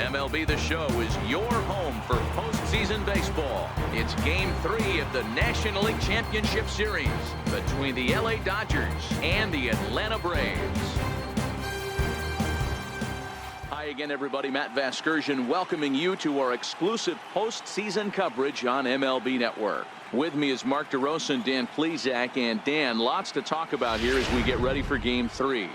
MLB The Show is your home for postseason baseball. It's Game 3 of the National League Championship Series between the LA Dodgers and the Atlanta Braves. Hi again, everybody. Matt Vasgersian welcoming you to our exclusive postseason coverage on MLB Network. With me is Mark DeRosa and Dan Plesac. And Dan, lots to talk about here as we get ready for Game 3.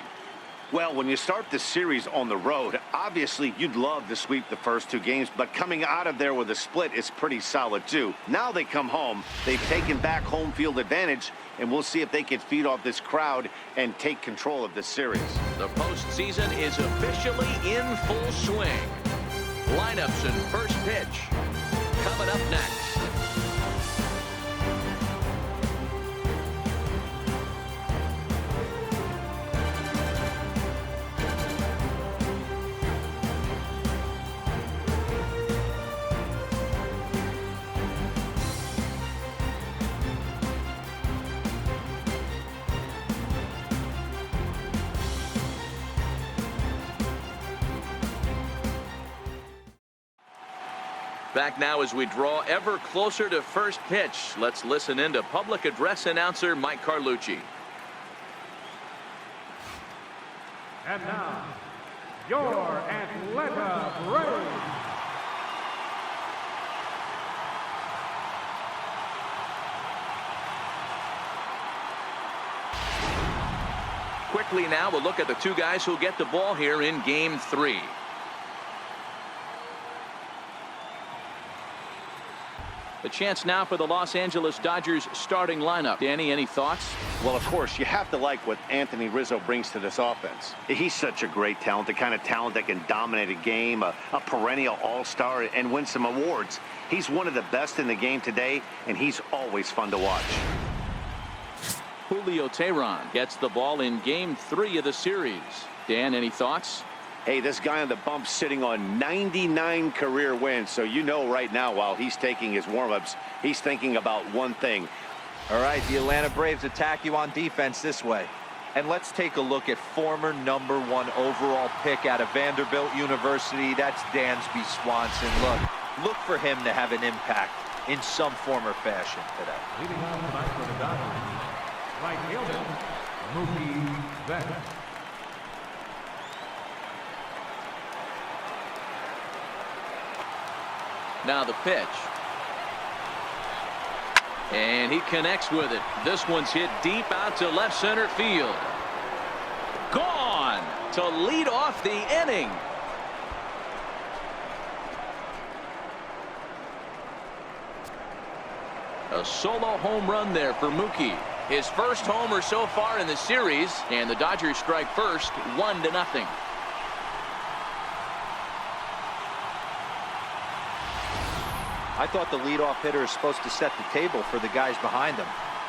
Well, when you start the series on the road, obviously you'd love to sweep the first two games, but coming out of there with a split is pretty solid too. Now they come home, they've taken back home field advantage, and we'll see if they can feed off this crowd and take control of this series. The postseason is officially in full swing. Lineups and first pitch coming up next. Back now as we draw ever closer to first pitch. Let's listen in to public address announcer Mike Carlucci. And now, your Atlanta Braves. Quickly now, we'll look at the two guys who'll get the ball here in Game 3. The chance now for the Los Angeles Dodgers starting lineup. Danny, any thoughts? Well, of course, you have to like what Anthony Rizzo brings to this offense. He's such a great talent, the kind of talent that can dominate a game, a perennial all-star, and win some awards. He's one of the best in the game today, and he's always fun to watch. Julio Teheran gets the ball in Game 3 of the series. Dan, any thoughts? Hey, this guy on the bump sitting on 99 career wins, so you know right now while he's taking his warm-ups, he's thinking about one thing. All right, the Atlanta Braves attack you on defense this way. And let's take a look at former #1 overall pick out of Vanderbilt University. That's Dansby Swanson. Look for him to have an impact in some form or fashion today. Leading on tonight for the Dodgers, right fielder, Mookie Betts. Now the pitch. And he connects with it. This one's hit deep out to left center field. Gone to lead off the inning. A solo home run there for Mookie. His first homer so far in the series, and the Dodgers strike first, 1-0. I thought the leadoff hitter is supposed to set the table for the guys behind him.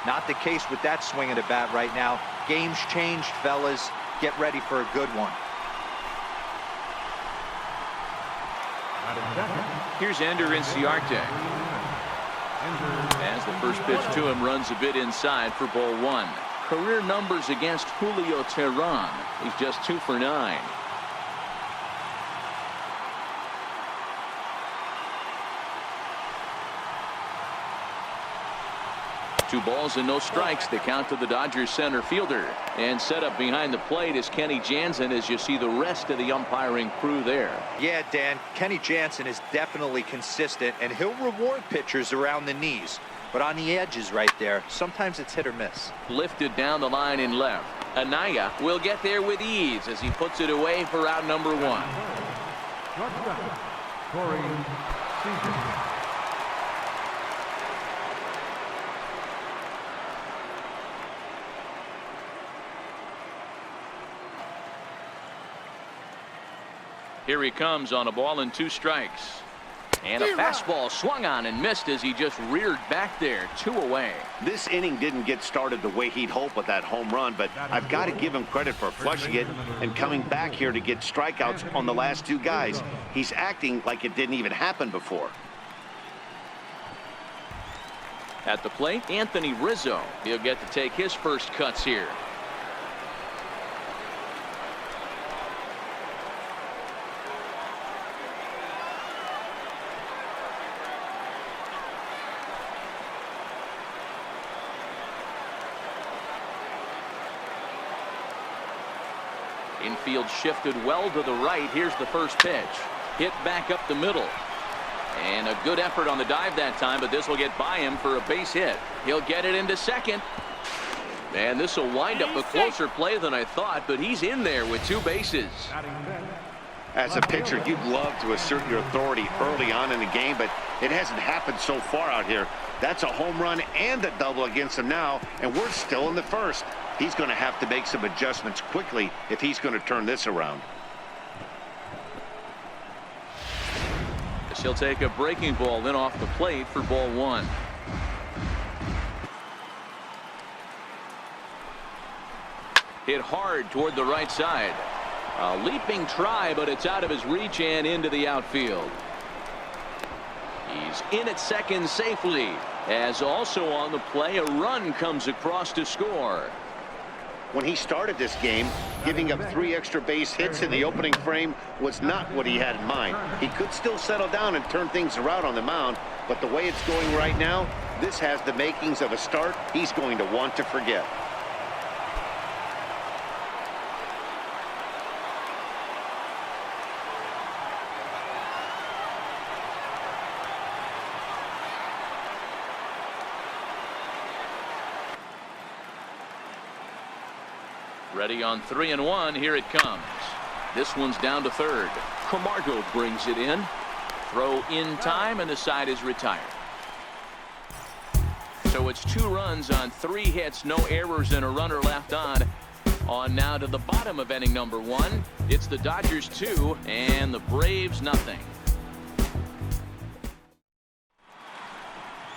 Not the case with that swing of the bat right now. Game's changed, fellas. Get ready for a good one. Here's Ender Inciarte. As the first pitch to him runs a bit inside for ball 1. Career numbers against Julio Teheran. He's just 2 for 9. Two balls and no strikes. The count to the Dodgers center fielder. And set up behind the plate is Kenny Jansen as you see the rest of the umpiring crew there. Yeah, Dan, Kenny Jansen is definitely consistent, and he'll reward pitchers around the knees. But on the edges right there, sometimes it's hit or miss. Lifted down the line in left. Anaya will get there with ease as he puts it away for out number 1. Shortstop, Corey Seager. Here he comes on a ball and 2 strikes. And a fastball swung on and missed as he just reared back there. 2 away. This inning didn't get started the way he'd hoped with that home run, but I've got to give him credit for flushing it and coming back here to get strikeouts on the last 2 guys. He's acting like it didn't even happen before. At the plate, Anthony Rizzo. He'll get to take his first cuts here. Infield shifted well to the right. Here's the first pitch. Hit back up the middle. And a good effort on the dive that time, but this will get by him for a base hit. He'll get it into second. And this will wind up a closer play than I thought, but he's in there with 2 bases. As a pitcher, you'd love to assert your authority early on in the game, but it hasn't happened so far out here. That's a home run and a double against him now, and we're still in the first. He's going to have to make some adjustments quickly if he's going to turn this around. He'll take a breaking ball in off the plate for ball 1. Hit hard toward the right side. A leaping try, but it's out of his reach and into the outfield. He's in at second safely, as also on the play a run comes across to score. When he started this game, giving up 3 extra base hits in the opening frame was not what he had in mind. He could still settle down and turn things around on the mound, but the way it's going right now, this has the makings of a start he's going to want to forget. Ready on 3-1. Here it comes. This one's down to third. Camargo brings it in. Throw in time, and the side is retired. So it's 2 runs on 3 hits, no errors, and a runner left on. On now to the bottom of inning number 1. It's the Dodgers 2 and the Braves nothing.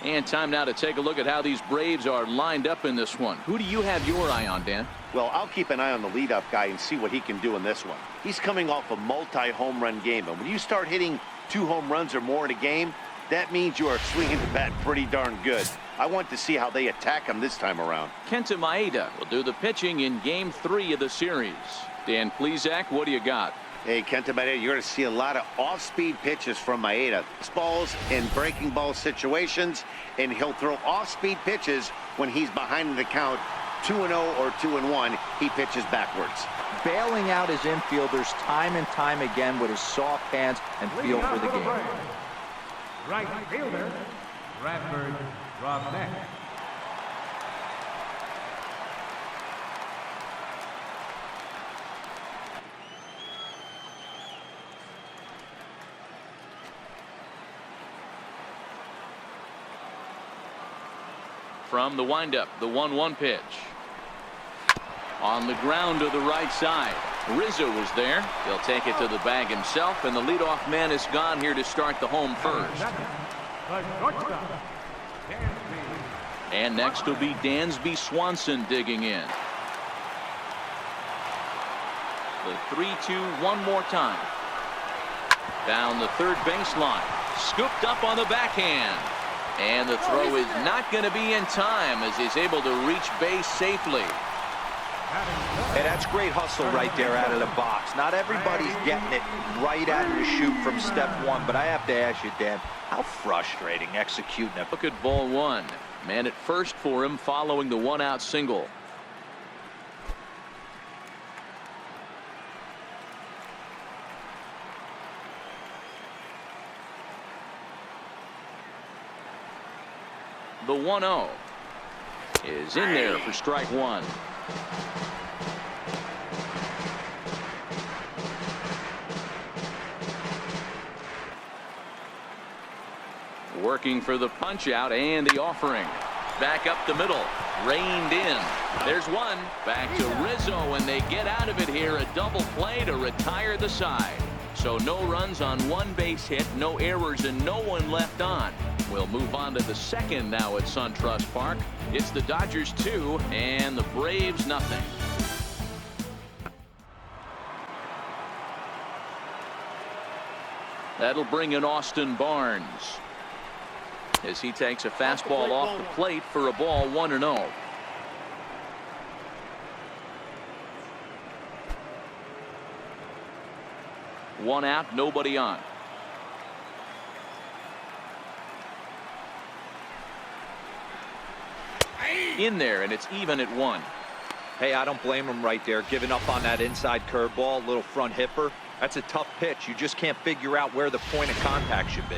And time now to take a look at how these Braves are lined up in this one. Who do you have your eye on, Dan? Well, I'll keep an eye on the leadoff guy and see what he can do in this one. He's coming off a multi-home run game, and when you start hitting 2 home runs or more in a game, that means you are swinging the bat pretty darn good. I want to see how they attack him this time around. Kenta Maeda will do the pitching in Game 3 of the series. Dan Plesac, what do you got? Hey, Kenta Maeda, you're going to see a lot of off-speed pitches from Maeda. Balls in breaking ball situations, and he'll throw off-speed pitches when he's behind in the count. 2-0 or 2-1, he pitches backwards. Bailing out his infielders time and time again with his soft hands and feel for the game. Right fielder, Bradford Robneck. From the windup, the 1-1 pitch. On the ground to the right side. Rizzo was there. He'll take it to the bag himself, and the leadoff man is gone here to start the home first. And next will be Dansby Swanson digging in. The 3-2 one more time. Down the third baseline. Scooped up on the backhand. And the throw is not going to be in time as he's able to reach base safely. And that's great hustle right there out of the box. Not everybody's getting it right out of the chute from step 1, but I have to ask you, Dan, how frustrating executing it. Look at ball 1. Man at first for him following the 1-out single. The 1-0 is in there for strike 1. Working for the punch out and the offering. Back up the middle. Reined in. There's one. Back to Rizzo, and they get out of it here. A double play to retire the side. So no runs on 1 base hit, no errors, and no one left on. We'll move on to the second now at SunTrust Park. It's the Dodgers 2 and the Braves nothing. That'll bring in Austin Barnes as he takes a fastball off the plate for a ball 1-0. One out, nobody on. In there, and it's even at 1. Hey, I don't blame him right there, giving up on that inside curveball, little front hipper. That's a tough pitch. You just can't figure out where the point of contact should be.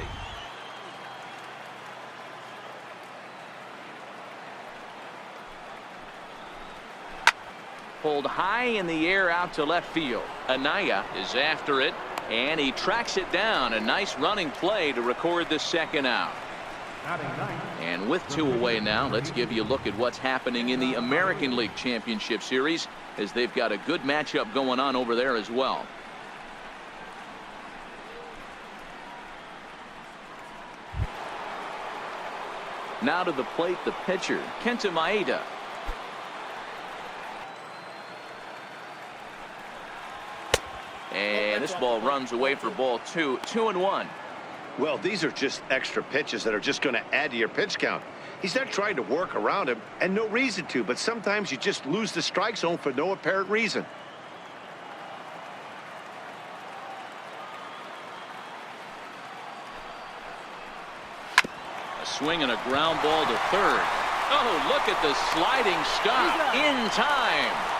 Pulled high in the air out to left field. Anaya is after it, and he tracks it down. A nice running play to record the second out. And with 2 away now, let's give you a look at what's happening in the American League Championship Series, as they've got a good matchup going on over there as well. Now to the plate, the pitcher, Kenta Maeda. And this ball runs away for ball 2, 2-1. Well, these are just extra pitches that are just going to add to your pitch count. He's not trying to work around him, and no reason to, but sometimes you just lose the strike zone for no apparent reason. A swing and a ground ball to third. Oh, look at the sliding stop in time.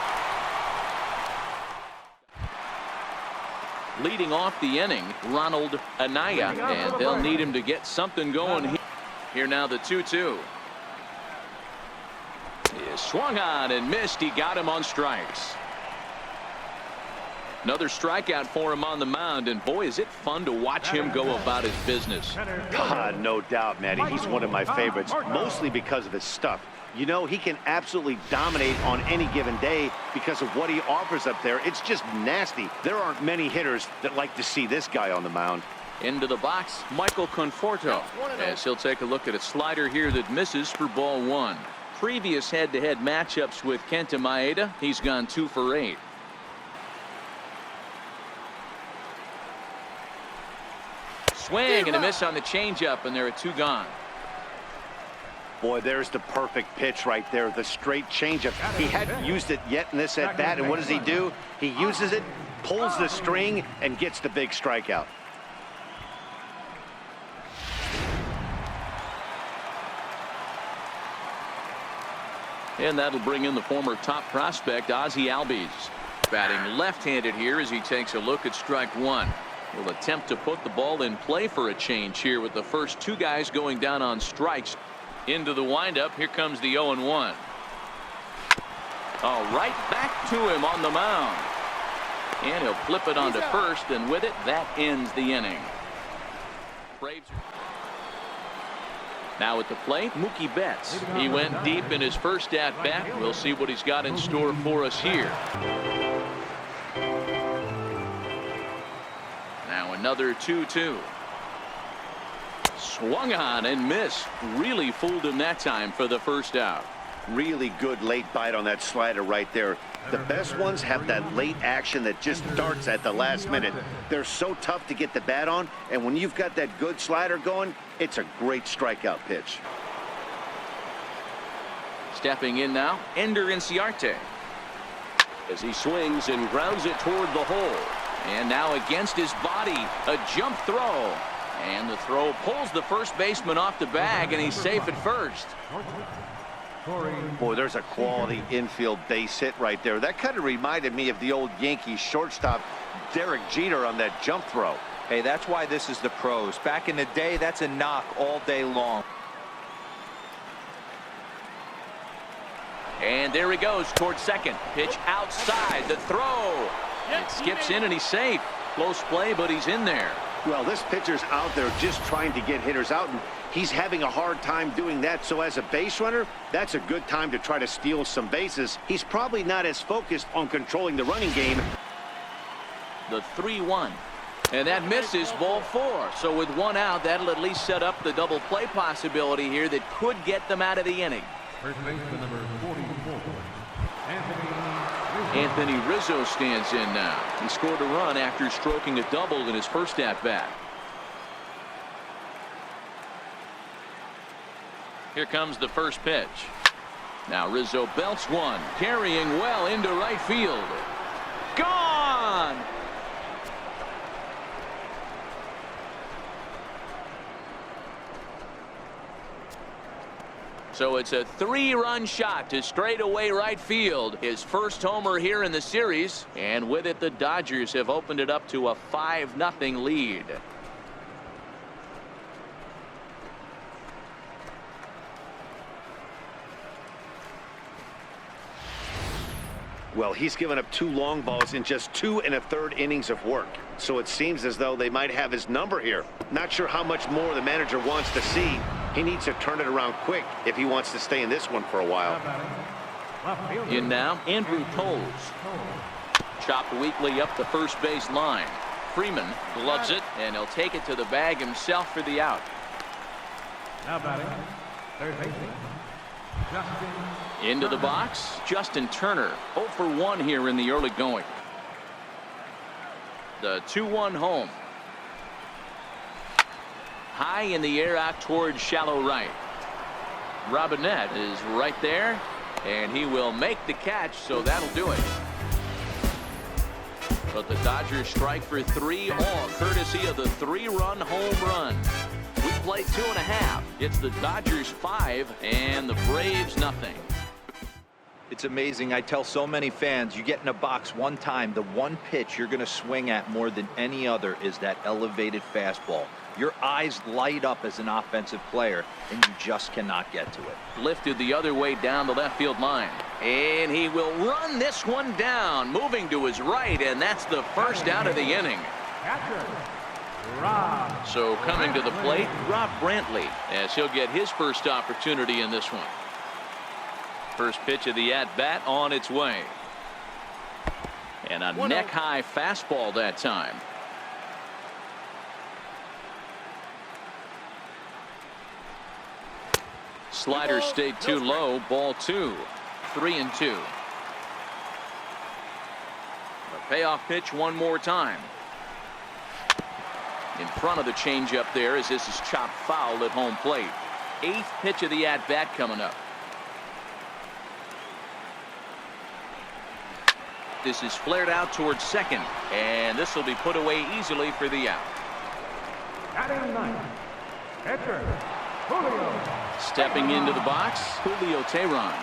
Leading off the inning, Ronald Anaya, and they'll need him to get something going here. Here now the 2-2. He is swung on and missed. He got him on strikes. Another strikeout for him on the mound, and boy, is it fun to watch him go about his business. God, no doubt, Matty. He's one of my favorites, mostly because of his stuff. You know, he can absolutely dominate on any given day because of what he offers up there. It's just nasty. There aren't many hitters that like to see this guy on the mound. Into the box, Michael Conforto, as he'll take a look at a slider here that misses for ball 1. Previous head-to-head matchups with Kenta Maeda, he's gone 2 for 8. Swing and a miss on the changeup, and there are 2 gone. Boy, there's the perfect pitch right there, the straight changeup. He hadn't used it yet in this at-bat, and what does he do? He uses it, pulls the string, and gets the big strikeout. And that'll bring in the former top prospect, Ozzie Albies. Batting left-handed here as he takes a look at strike 1. Will attempt to put the ball in play for a change here with the first 2 guys going down on strikes. Into the windup. Here comes the 0-1. Oh, right back to him on the mound. And he'll flip it onto first, and with it, that ends the inning. Braves. Now at the plate, Mookie Betts. He went deep in his first at-bat. We'll see what he's got in store for us here. Now another 2-2. Swung on and missed. Really fooled him that time for the first out. Really good late bite on that slider right there. The best ones have that late action that just starts at the last minute. They're so tough to get the bat on, and when you've got that good slider going, it's a great strikeout pitch. Stepping in now, Ender Inciarte. As he swings and grounds it toward the hole. And now against his body, a jump throw. And the throw pulls the first baseman off the bag, and he's safe at first. Boy, there's a quality infield base hit right there. That kind of reminded me of the old Yankees shortstop Derek Jeter on that jump throw. Hey, that's why this is the pros. Back in the day, that's a knock all day long. And there he goes towards second. Pitch outside. The throw. It skips in, and he's safe. Close play, but he's in there. Well, this pitcher's out there just trying to get hitters out, and he's having a hard time doing that. So as a base runner, that's a good time to try to steal some bases. He's probably not as focused on controlling the running game. The 3-1. And that misses, ball 4. So with 1 out, that'll at least set up the double play possibility here that could get them out of the inning. First baseman number 44, Anthony Rizzo stands in now. He scored a run after stroking a double in his first at-bat. Here comes the first pitch. Now Rizzo belts one, carrying well into right field. Gone! So it's a 3-run shot to straightaway right field. His first homer here in the series. And with it, the Dodgers have opened it up to a 5-0 lead. Well, he's given up 2 long balls in just 2 1/3 innings of work. So it seems as though they might have his number here. Not sure how much more the manager wants to see. He needs to turn it around quick if he wants to stay in this one for a while. In now, Andrew Toles. Chopped weakly up the first base line. Freeman gloves it, and he'll take it to the bag himself for the out. Now batting, third baseman, Justin. Into the box, Justin Turner. 0 for 1 here in the early going. The 2-1 home. High in the air out towards shallow right. Robinette is right there, and he will make the catch, so that'll do it. But the Dodgers strike for 3, all courtesy of the 3-run home run. We play 2.5. It's the Dodgers 5 and the Braves nothing. It's amazing. I tell so many fans, you get in a box one time, the one pitch you're going to swing at more than any other is that elevated fastball. Your eyes light up as an offensive player, and you just cannot get to it. Lifted the other way down the left field line. And he will run this one down, moving to his right, and that's the first out of the inning. Catcher, Rob. So coming to the plate, Rob Brantley, as he'll get his first opportunity in this one. First pitch of the at-bat on its way. And a neck-high fastball that time. Slider stayed too low. Ball 2. 3-2. A payoff pitch one more time. In front of the changeup there as this is chopped foul at home plate. 8th pitch of the at-bat coming up. This is flared out towards second, and this will be put away easily for the out. Batting ninth, catcher, Julio. Stepping into the box, Julio Teheran.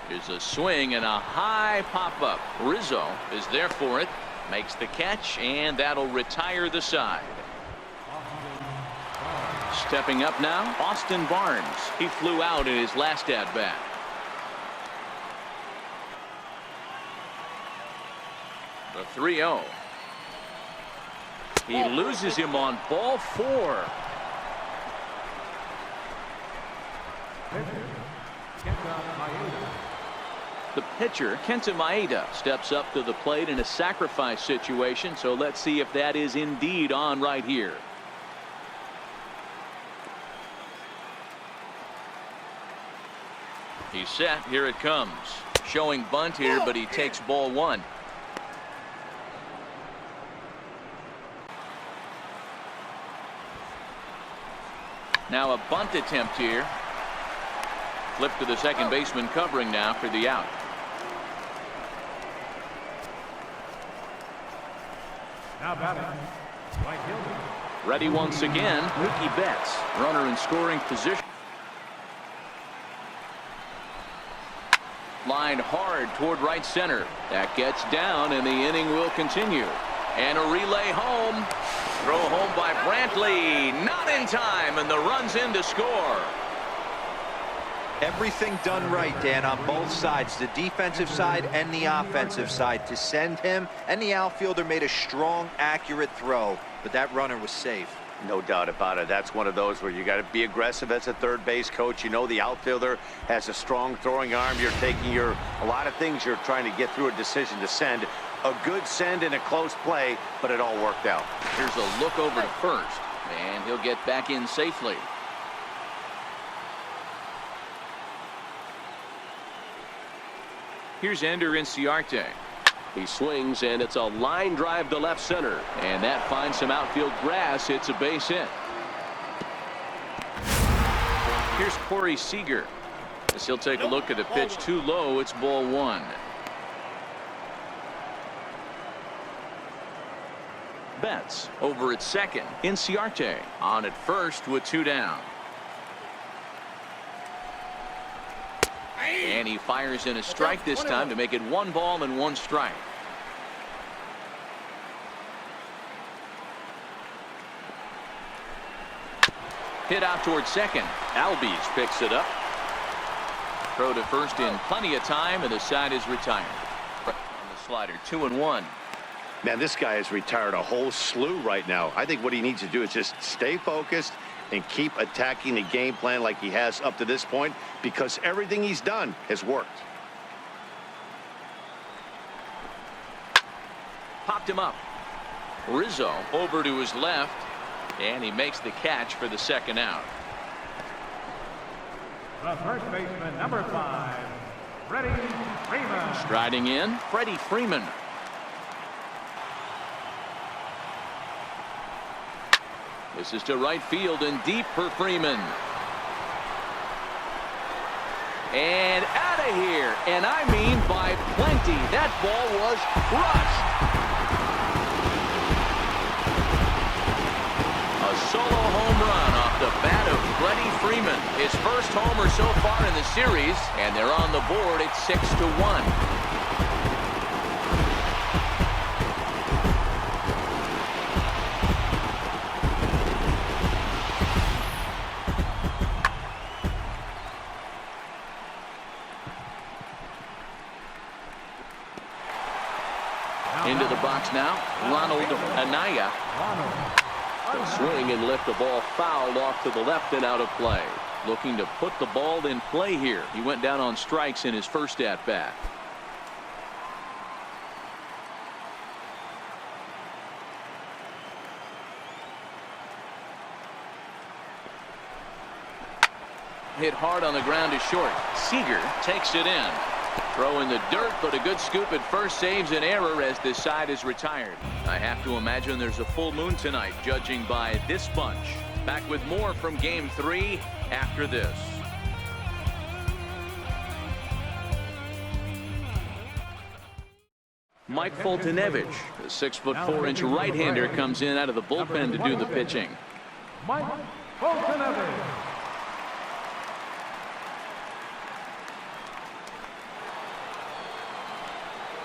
Here's a swing and a high pop-up. Rizzo is there for it, makes the catch, and that'll retire the side. Stepping up now, Austin Barnes. He flew out in his last at-bat. The 3-0. He loses him on ball 4. The pitcher, Kenta Maeda, steps up to the plate in a sacrifice situation, so let's see if that is indeed on right here. He's set. Here it comes. Showing bunt here, but he takes ball 1. Now a bunt attempt here. Flip to the second baseman covering now for the out. Now batting, right fielder. Ready once again, Mookie Betts. Runner in scoring position. Lined hard toward right center. That gets down, and the inning will continue. And a relay home. Throw home by Brantley. Not in time, and the run's in to score. Everything done right, Dan, on both sides, the defensive side and the offensive side, to send him, and the outfielder made a strong, accurate throw, but that runner was safe. No doubt about it. That's one of those where you got to be aggressive as a third base coach. You know the outfielder has a strong throwing arm. You're taking a lot of things you're trying to get through a decision to send. A good send in a close play, but it all worked out. Here's a look over to first, and he'll get back in safely. Here's Ender Inciarte. He swings, and it's a line drive to left center, and that finds some outfield grass. It's a base hit. Here's Corey Seager. As he'll take a look at a pitch too low. It's ball 1. Betts over at second. Inciarte on at first with 2 down. And he fires in a strike this time to make it 1 ball and 1 strike. Hit out towards second. Albies picks it up. Throw to first in plenty of time, and the side is retired. On the slider, 2-1. Man, this guy has retired a whole slew right now. I think what he needs to do is just stay focused and keep attacking the game plan like he has up to this point, because everything he's done has worked. Popped him up. Rizzo over to his left, and he makes the catch for the second out. The first baseman, number 5, Freddie Freeman. Striding in, Freddie Freeman. This is to right field and deep for Freeman. And out of here. And I mean by plenty. That ball was crushed. A solo home run off the bat of Freddie Freeman. His first homer so far in the series. And they're on the board at 6-1. Into the box now, Ronald Anaya. The swing and lift the ball fouled off to the left and out of play. Looking to put the ball in play here. He went down on strikes in his first at-bat. Hit hard on the ground to short. Seager takes it in. Throw in the dirt, but a good scoop at first saves an error as this side is retired. I have to imagine there's a full moon tonight, judging by this bunch. Back with more from Game 3 after this. Mike Foltynewicz, the 6'4" right-hander, comes in out of the bullpen to do the pitching. Mike Foltynewicz.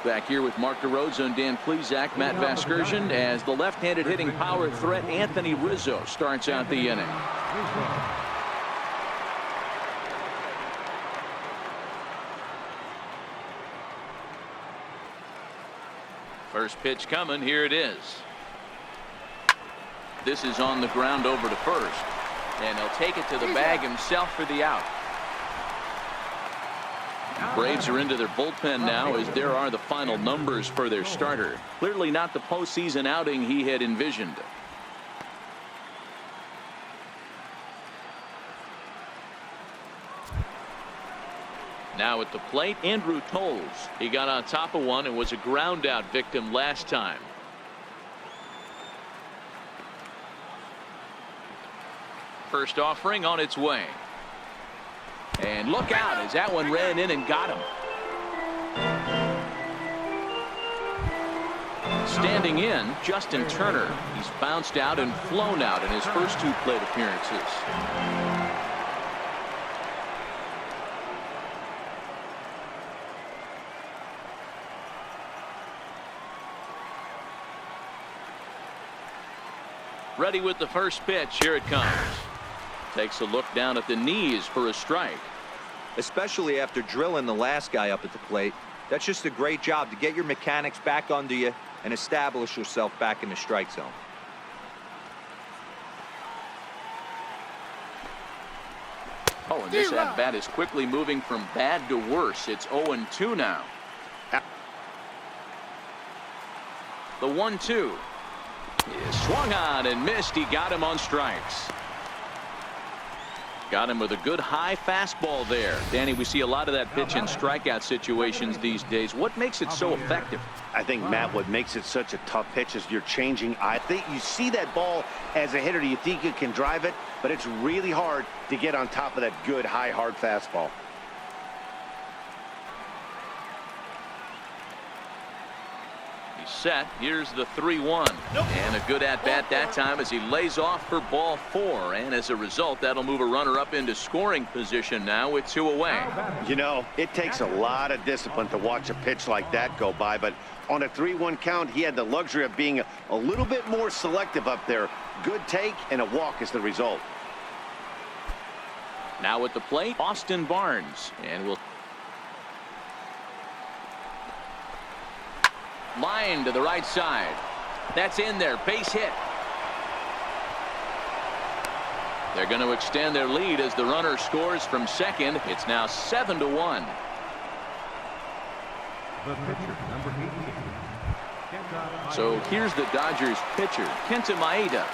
Back here with Mark DeRosa and Dan Plesac, Matt Vasgersian, as the left-handed hitting power threat Anthony Rizzo starts out the inning. First pitch coming. Here it is. This is on the ground over to first, and he'll take it to the bag himself for the out. Braves are into their bullpen now, as there are the final numbers for their starter. Clearly not the postseason outing he had envisioned. Now at the plate, Andrew Toles. He got on top of one and was a ground out victim last time. First offering on its way. And look out as that one ran in and got him. Standing in, Justin Turner. He's bounced out and flown out in his first 2 plate appearances. Ready with the first pitch. Here it comes. Takes a look down at the knees for a strike. Especially after drilling the last guy up at the plate. That's just a great job to get your mechanics back under you and establish yourself back in the strike zone. Oh, and this at bat is quickly moving from bad to worse. It's 0-2 now. The 1-2 is swung on and missed. He got him on strikes. Got him with a good high fastball there. Danny, we see a lot of that pitch in strikeout situations these days. What makes it so effective? I think, Matt, what makes it such a tough pitch is you're changing. I think you see that ball as a hitter. Do you think you can drive it? But it's really hard to get on top of that good, high, hard fastball. set. Here's the 3-1. And a good at-bat that time as he lays off for ball 4. And as a result, that'll move a runner up into scoring position now with 2 away. You know, it takes a lot of discipline to watch a pitch like that go by, but on a 3-1 count, he had the luxury of being a little bit more selective up there. Good take and a walk is the result. Now at the plate, Austin Barnes. And we'll line to the right side. That's in there. Base hit. They're going to extend their lead as the runner scores from second. It's now 7-1. The pitcher, number 18. So here's the Dodgers pitcher, Kenta Maeda.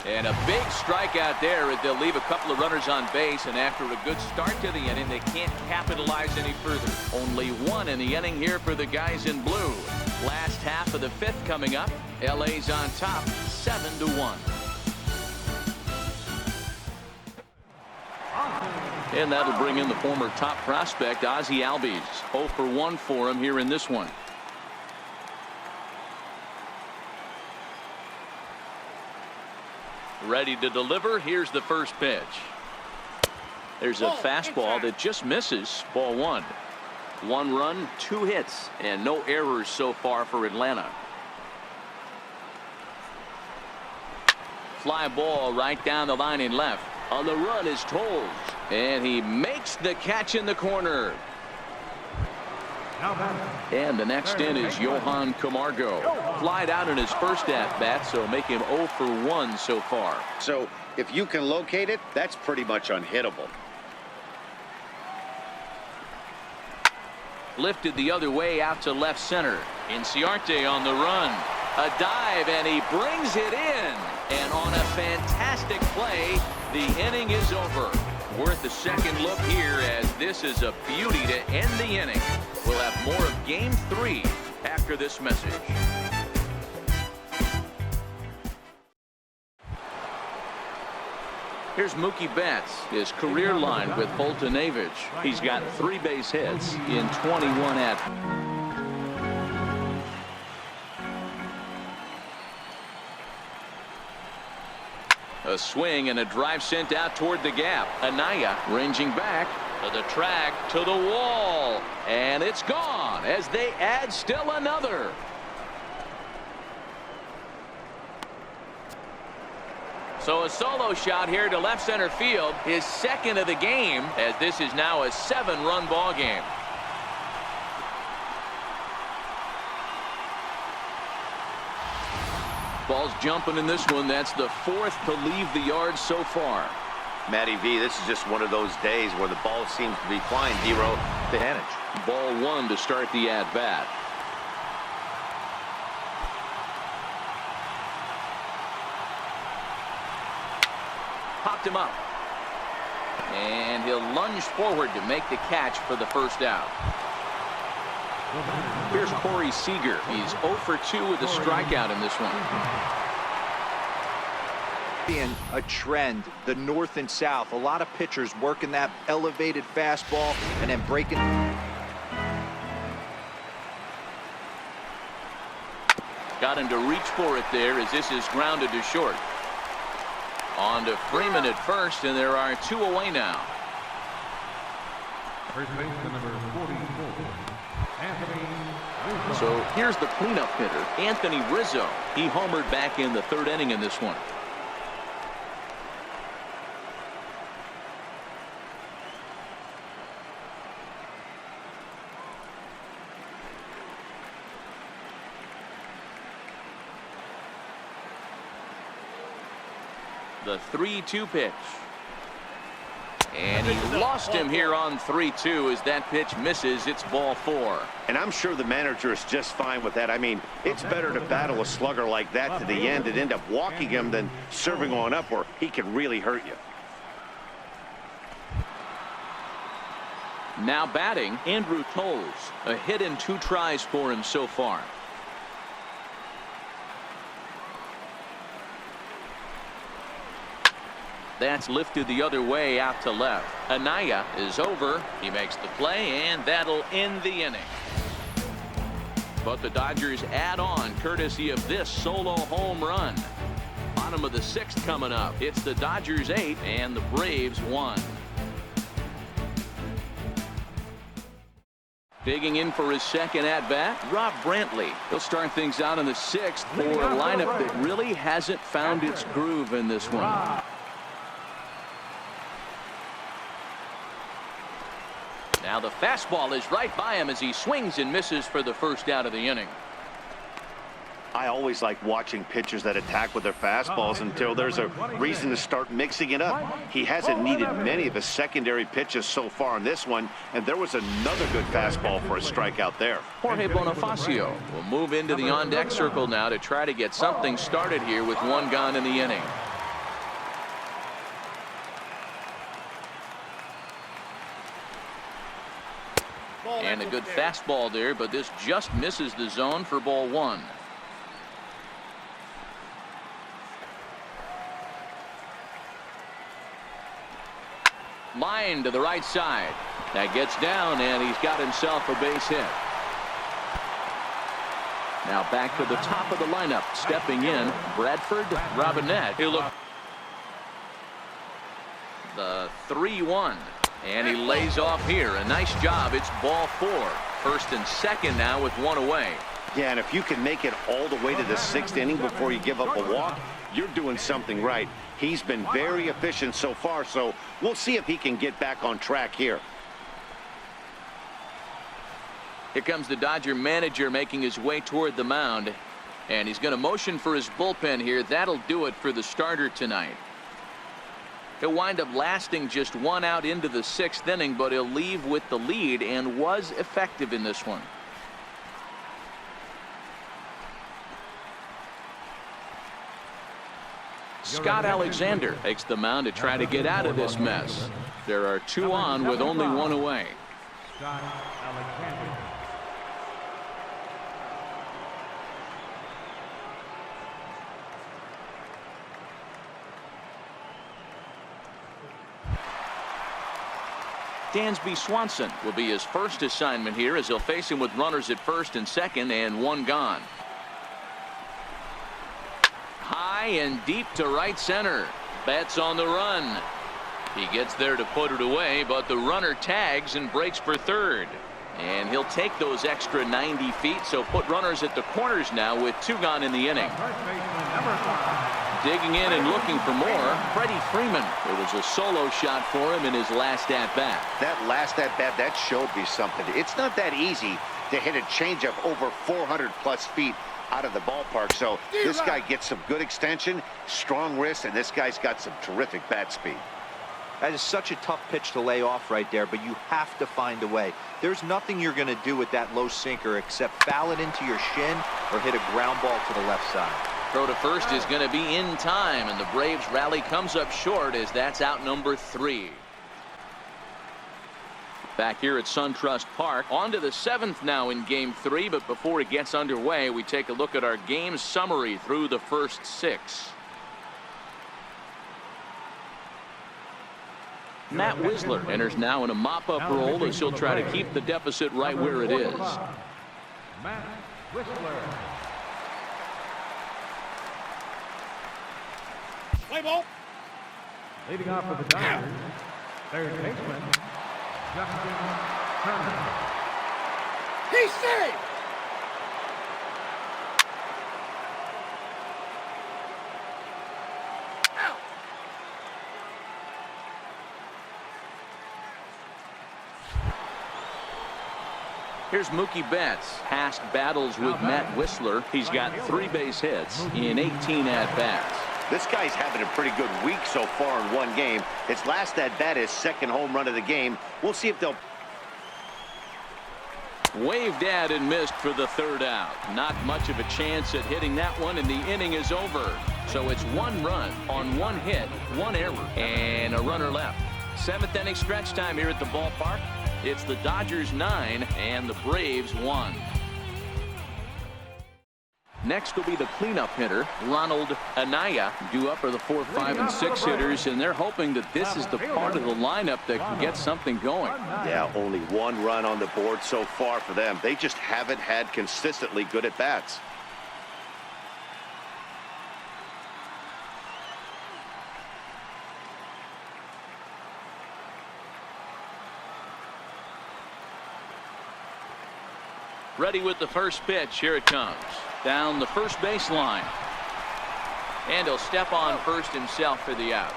And a big strikeout there as they'll leave a couple of runners on base, and after a good start to the inning, they can't capitalize any further. Only 1 in the inning here for the guys in blue. Last half of the 5th coming up. LA's on top, 7-1. And that'll bring in the former top prospect, Ozzie Albies. 0 for 1 for him here in this one. Ready to deliver. Here's the first pitch. There's a fastball that just misses. Ball 1. 1 run, 2 hits, and no errors so far for Atlanta. Fly ball right down the line in left. On the run is Tolles, and he makes the catch in the corner. And the next in is Johan Camargo. Flied out in his first at-bat, so make him 0 for 1 so far. So if you can locate it, that's pretty much unhittable. Lifted the other way out to left center. Inciarte on the run. A dive, and he brings it in. And on a fantastic play, the inning is over. Worth a second look here, as this is a beauty to end the inning. We'll have more of Game 3 after this message. Here's Mookie Betts, his career line with Boltonavich. He's got 3 base hits in 21 at-bats. A swing and a drive sent out toward the gap. Anaya ranging back to the track, to the wall, and it's gone as they add still another. So a solo shot here to left center field, his second of the game, as this is now a 7-run ball game. Ball's jumping in this one. That's the 4th to leave the yard so far. Matty V, this is just one of those days where the ball seems to be flying. Dero, the advantage. Ball 1 to start the at-bat. Popped him up. And he'll lunge forward to make the catch for the first out. Here's Corey Seager. He's 0 for 2 with a strikeout in this one. Being a trend, the north and south, a lot of pitchers working that elevated fastball and then breaking. Got him to reach for it there as this is grounded to short. On to Freeman at first, and there are 2 away now. First baseman number 44, Anthony Rizzo. So here's the cleanup hitter, Anthony Rizzo. He homered back in the 3rd inning in this one. The 3-2 pitch. And he lost him here on 3-2 as that pitch misses. It's ball 4. And I'm sure the manager is just fine with that. I mean, it's better to battle a slugger like that to the end and end up walking him than serving on up where he can really hurt you. Now batting, Andrew Tolles. A hit in 2 tries for him so far. That's lifted the other way out to left. Anaya is over. He makes the play, and that'll end the inning. But the Dodgers add on courtesy of this solo home run. Bottom of the 6th coming up. It's the Dodgers 8 and the Braves 1. Digging in for his second at-bat, Rob Brantley. He'll start things out in the 6th for a lineup that really hasn't found its groove in this one. Now the fastball is right by him as he swings and misses for the first out of the inning. I always like watching pitchers that attack with their fastballs until there's a reason to start mixing it up. He hasn't needed many of his secondary pitches so far in this one, and there was another good fastball for a strikeout there. Jorge Bonifacio will move into the on-deck circle now to try to get something started here with one gone in the inning. And a good fastball there, but this just misses the zone for ball 1. Line to the right side. That gets down, and he's got himself a base hit. Now back to the top of the lineup. Stepping in, Bradford Robinette. He'll look. The 3-1. And he lays off here. A nice job. It's ball 4. First and second now with one away. Yeah, and if you can make it all the way to the 6th inning before you give up a walk, you're doing something right. He's been very efficient so far, so we'll see if he can get back on track here. Here comes the Dodger manager making his way toward the mound. And he's going to motion for his bullpen here. That'll do it for the starter tonight. He'll wind up lasting just one out into the 6th inning, but he'll leave with the lead and was effective in this one. Scott Alexander takes the mound to try to get out of this mess. There are 2 on with only 1 away. Scott Alexander. Dansby Swanson will be his first assignment here as he'll face him with runners at first and second and 1 gone. High and deep to right center. Betts on the run. He gets there to put it away, but the runner tags and breaks for third. And he'll take those extra 90 feet, so put runners at the corners now with 2 gone in the inning. Digging in and looking for more, Freddie Freeman. It was a solo shot for him in his last at-bat. That last at-bat, that showed me something. It's not that easy to hit a changeup over 400-plus feet out of the ballpark. So this guy gets some good extension, strong wrist, and this guy's got some terrific bat speed. That is such a tough pitch to lay off right there, but you have to find a way. There's nothing you're going to do with that low sinker except foul it into your shin or hit a ground ball to the left side. Throw to first is going to be in time, and the Braves rally comes up short as that's out number 3. Back here at SunTrust Park, on to the 7th now in Game 3, but before it gets underway, we take a look at our game summary through the first 6. Matt Wisler enters now in a mop-up role as he'll try to keep the deficit right where it is. Matt Wisler. Play ball. Leading off for the Dodgers, third baseman, Justin Turner. He's safe. Out. Here's Mookie Betts. Past battles with Matt Wisler. He's got 3 base hits in 18 at-bats. This guy's having a pretty good week so far in 1 game. His last at-bat is 2nd home run of the game. We'll see if they'll... Waved at and missed for the 3rd out. Not much of a chance at hitting that one, and the inning is over. So it's 1 run on 1 hit, 1 error, and a runner left. 7th inning stretch time here at the ballpark. It's the Dodgers 9 and the Braves 1. Next will be the cleanup hitter, Ronald Anaya, due up for the 4, 5, and 6 hitters, and they're hoping that this is the part of the lineup that can get something going. Yeah, only 1 run on the board so far for them. They just haven't had consistently good at-bats. Ready with the first pitch. Here it comes. Down the first baseline. And he'll step on first himself for the out.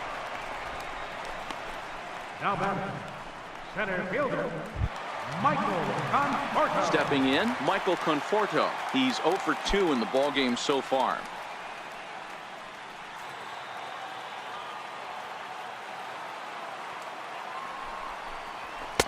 Now batting, center fielder, Michael Conforto. Stepping in, Michael Conforto. He's 0 for 2 in the ballgame so far.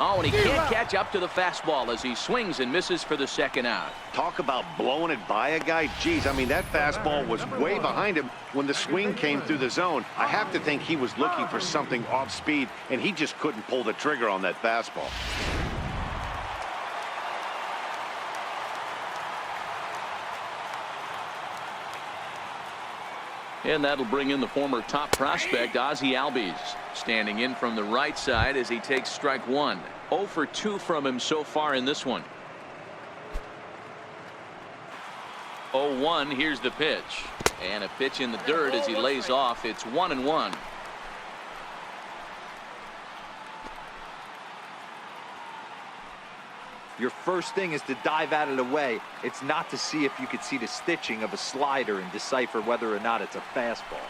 Oh, and he can't catch up to the fastball as he swings and misses for the second out. Talk about blowing it by a guy. Geez, I mean, that fastball was way behind him when the swing came through the zone. I have to think he was looking for something off speed, and he just couldn't pull the trigger on that fastball. And that'll bring in the former top prospect, Ozzie Albies, standing in from the right side as he takes strike 1. 0 for 2 from him so far in this one. 0-1. Here's the pitch. And a pitch in the dirt as he lays off. It's 1-1. Your first thing is to dive out of the way. It's not to see if you could see the stitching of a slider and decipher whether or not it's a fastball.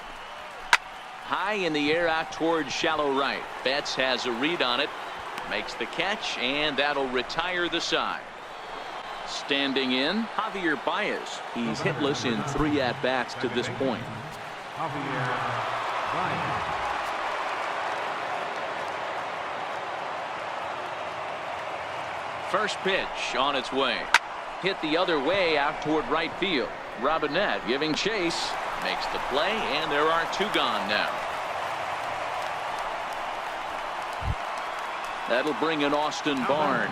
High in the air out towards shallow right. Betts has a read on it. Makes the catch, and that'll retire the side. Standing in, Javier Baez. He's hitless in 3 at-bats to this point. Javier Baez. First pitch on its way. Hit the other way out toward right field. Robinette giving chase. Makes the play, and there are 2 gone now. That'll bring in Austin Barnes.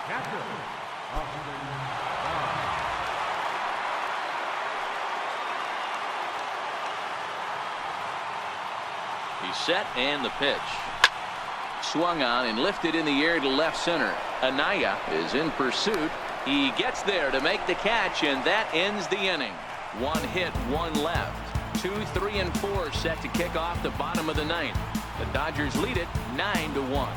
Catcher, Austin Barnes. He's set, and the pitch. Swung on and lifted in the air to left center. Anaya is in pursuit. He gets there to make the catch, and that ends the inning. 1 hit, 1 left. 2, 3, and 4 set to kick off the bottom of the 9th. The Dodgers lead it 9-1.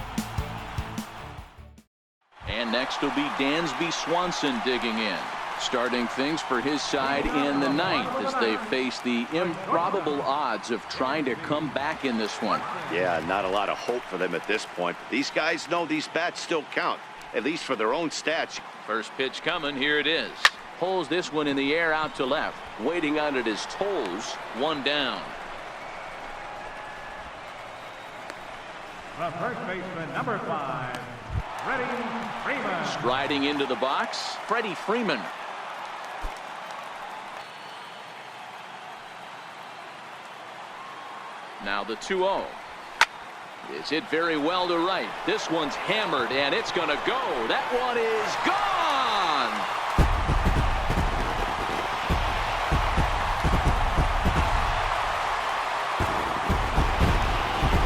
And next will be Dansby Swanson digging in, starting things for his side in the 9th as they face the improbable odds of trying to come back in this one. Yeah, not a lot of hope for them at this point. These guys know these bats still count, at least for their own stats. First pitch coming. Here it is. Pulls this one in the air out to left. Waiting on it is Toles. 1 down. The first baseman, number 5, Freddie Freeman. Striding into the box, Freddie Freeman. Now the 2-0. It's hit very well to right. This one's hammered, and it's going to go. That one is gone.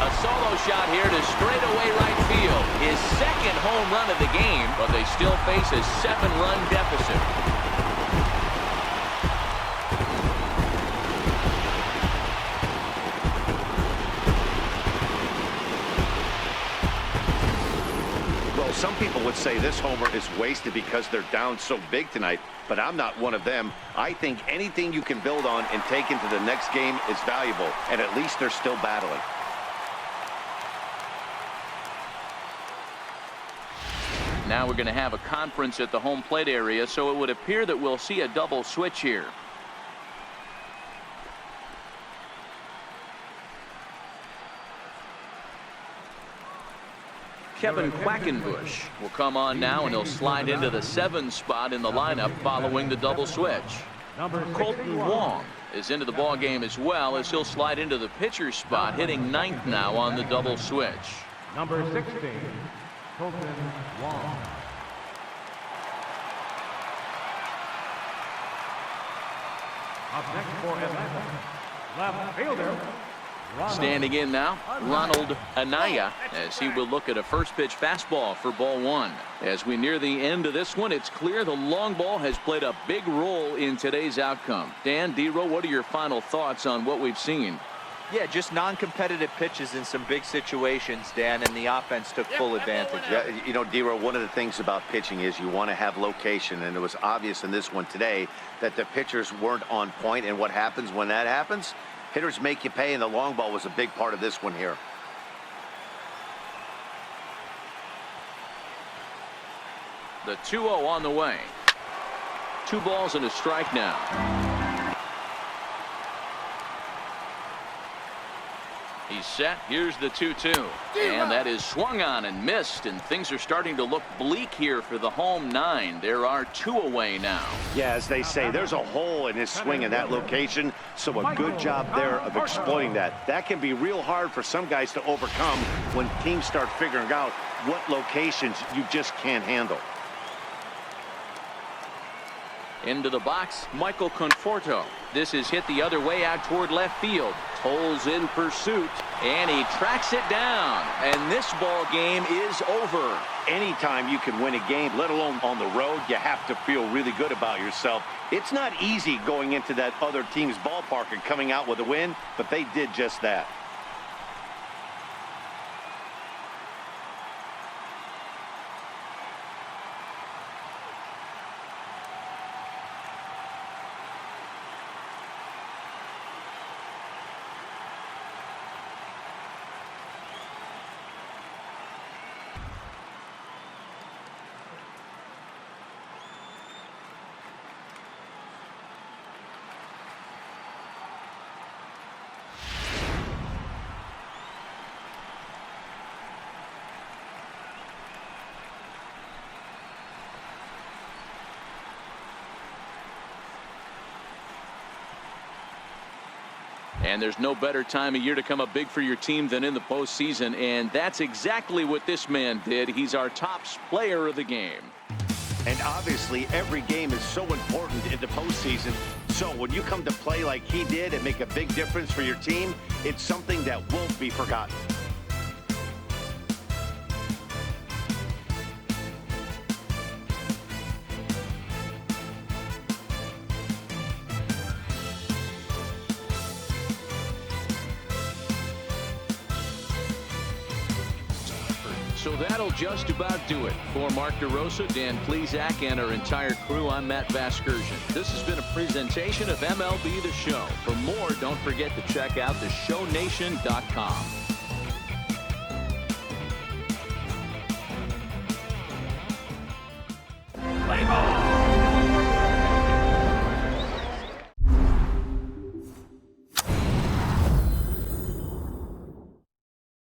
A solo shot here to straightaway right field. His second home run of the game, but they still face a 7-run deficit. Some people would say this homer is wasted because they're down so big tonight, but I'm not one of them. I think anything you can build on and take into the next game is valuable, and at least they're still battling. Now we're going to have a conference at the home plate area, so it would appear that we'll see a double switch here. Kevin Quackenbush will come on now, and he'll slide into the 7 spot in the lineup following the double switch. Colton Wong is into the ball game as well, as he'll slide into the pitcher spot, hitting 9th now on the double switch. Number 16, Colton Wong. Up next for Atlanta, left fielder, Ronald. Standing in now, Ronald Anaya, as he will look at a first pitch fastball for ball one. As we near the end of this one, it's clear the long ball has played a big role in today's outcome. Dan, D-Row, what are your final thoughts on what we've seen? Yeah, just non-competitive pitches in some big situations, Dan, and the offense took full advantage. Yeah, you know, D-Row, one of the things about pitching is you want to have location, and it was obvious in this one today that the pitchers weren't on point, and what happens when that happens? Hitters make you pay, and the long ball was a big part of this one here. The 2-0 on the way. 2 balls and a strike now. He's set. Here's the 2-2. And that is swung on and missed, and things are starting to look bleak here for the home 9. There are 2 away now. Yeah, as they say, there's a hole in his swing in that location, so a good job there of exploiting that. That can be real hard for some guys to overcome when teams start figuring out what locations you just can't handle. Into the box, Michael Conforto. This is hit the other way out toward left field. Toll's in pursuit, and he tracks it down. And this ball game is over. Anytime you can win a game, let alone on the road, you have to feel really good about yourself. It's not easy going into that other team's ballpark and coming out with a win, but they did just that. And there's no better time of year to come up big for your team than in the postseason, and that's exactly what this man did. He's our top player of the game. And obviously, every game is so important in the postseason. So when you come to play like he did and make a big difference for your team, it's something that won't be forgotten. So that'll just about do it. For Mark DeRosa, Dan Plesac, and our entire crew, I'm Matt Vasgersian. This has been a presentation of MLB The Show. For more, don't forget to check out theshownation.com.